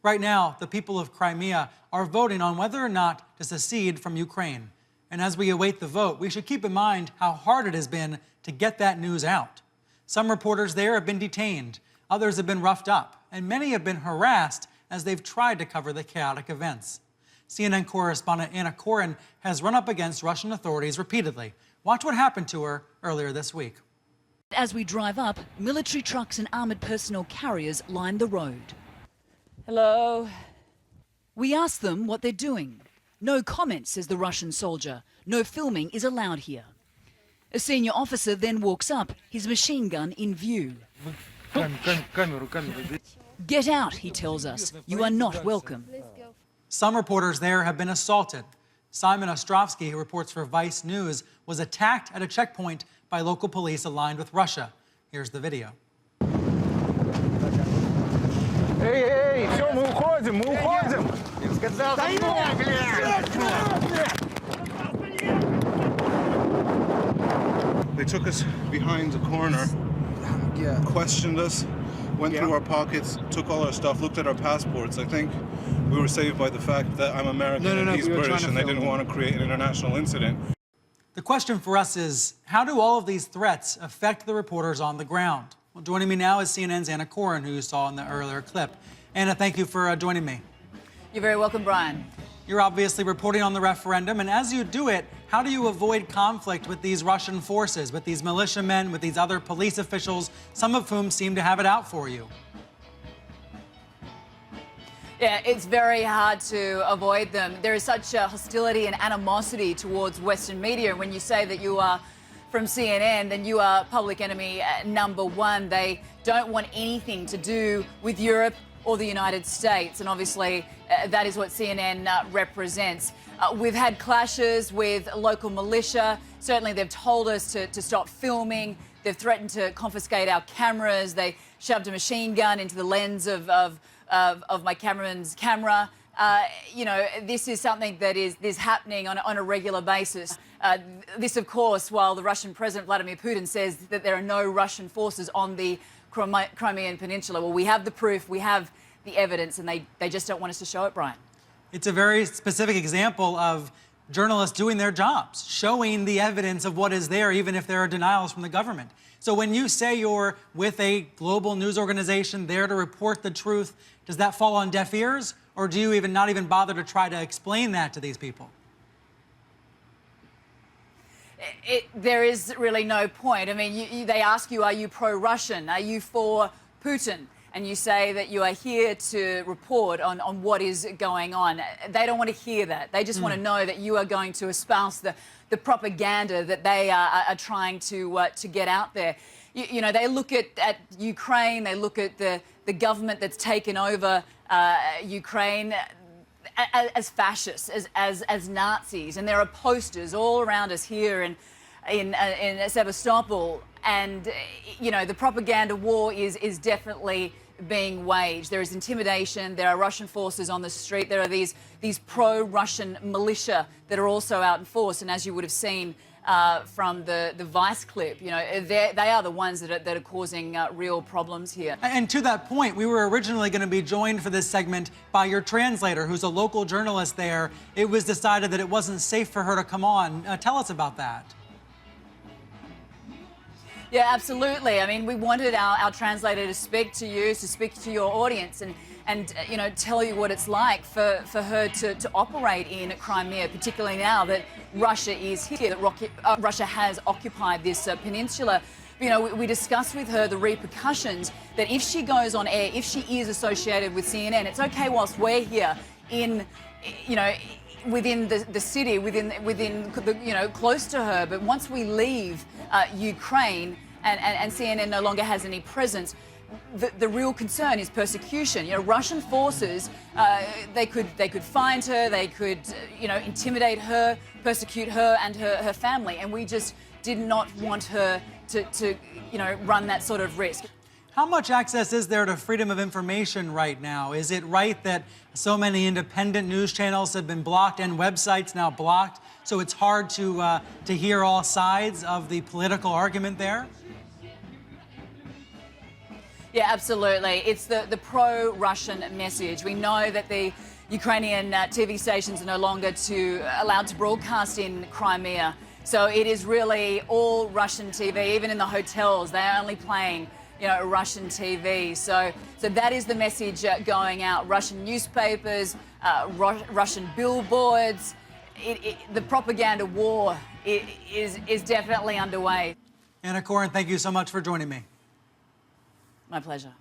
Right now, the people of Crimea are voting on whether or not to secede from Ukraine. And as we await the vote, we should keep in mind how hard it has been to get that news out. Some reporters there have been detained, others have been roughed up, and many have been harassed as they've tried to cover the chaotic events. CNN correspondent Anna Koren has run up against Russian authorities repeatedly. Watch what happened to her earlier this week. As we drive up, military trucks and armoured personnel carriers line the road. Hello. We ask them what they're doing. No comment, says the Russian soldier. No filming is allowed here. A senior officer then walks up, his machine gun in view. Get out, he tells us. You are not welcome. Some reporters there have been assaulted. Simon Ostrovsky, who reports for Vice News, was attacked at a checkpoint by local police aligned with Russia. Here's the video. They took us behind the corner, questioned us, went through our pockets, took all our stuff, looked at our passports. I think we were saved by the fact that I'm American and he's British, and they didn't want to create an international incident. The question for us is, how do all of these threats affect the reporters on the ground? Well, joining me now is CNN's Anna Koren, who you saw in the earlier clip. Anna, thank you for joining me. You're very welcome, Brian. You're obviously reporting on the referendum, and as you do it, how do you avoid conflict with these Russian forces, with these militiamen, with these other police officials, some of whom seem to have it out for you? Yeah, it's very hard to avoid them. There is such hostility and animosity towards Western media. When you say that you are from CNN, then you are public enemy number one. They don't want anything to do with Europe or the United States, and obviously that is what CNN represents. We've had clashes with local militia. Certainly they've told us to stop filming. They've threatened to confiscate our cameras. They shoved a machine gun into the lens of my cameraman's camera. You know, this is something that is happening on a regular basis. This, of course, while the Russian President Vladimir Putin says that there are no Russian forces on the Crimean Peninsula. Well, we have the proof, we have the evidence, and they just don't want us to show it, Brian. It's a very specific example of journalists doing their jobs, showing the evidence of what is there, even if there are denials from the government. So when you say you're with a global news organization there to report the truth, does that fall on deaf ears, or do you not even bother to try to explain that to these people? There is really no point. I mean, they ask you, are you pro-Russian? Are you for Putin? And you say that you are here to report on what is going on. They don't want to hear that. They just want to know that you are going to espouse the propaganda that they are trying to get out there. You know, they look at Ukraine, they look at the government that's taken over Ukraine as fascists, as Nazis, and there are posters all around us here in Sevastopol, and you know, the propaganda war is definitely being waged. There is intimidation. There are Russian forces on the street. There are these pro-Russian militia that are also out in force, and as you would have seen from the Vice clip, you know, they are the ones that are causing real problems here. And to that point, we were originally going to be joined for this segment by your translator, who's a local journalist there. It was decided that it wasn't safe for her to come on. Tell us about that. Yeah, absolutely. I mean, we wanted our translator to speak to you, to speak to your audience, and you know, tell you what it's like for her to operate in Crimea, particularly now that Russia is here, that Russia has occupied this peninsula. You know, we discussed with her the repercussions that if she goes on air, if she is associated with CNN, it's okay whilst we're here in, you know, within the city, within the, you know, close to her. But once we leave Ukraine and CNN no longer has any presence, the real concern is persecution. You know, Russian forces, they could find her, they could, you know, intimidate her, persecute her and her family, and we just did not want her to you know, run that sort of risk. How much access is there to freedom of information right now? Is it right that so many independent news channels have been blocked and websites now blocked, so it's hard to hear all sides of the political argument there? Yeah, absolutely. It's the pro-Russian message. We know that the Ukrainian TV stations are no longer allowed to broadcast in Crimea. So it is really all Russian TV. Even in the hotels, they are only playing, Russian TV. So that is the message going out. Russian newspapers, Russian billboards. The propaganda war is definitely underway. Anna Coren, thank you so much for joining me. My pleasure.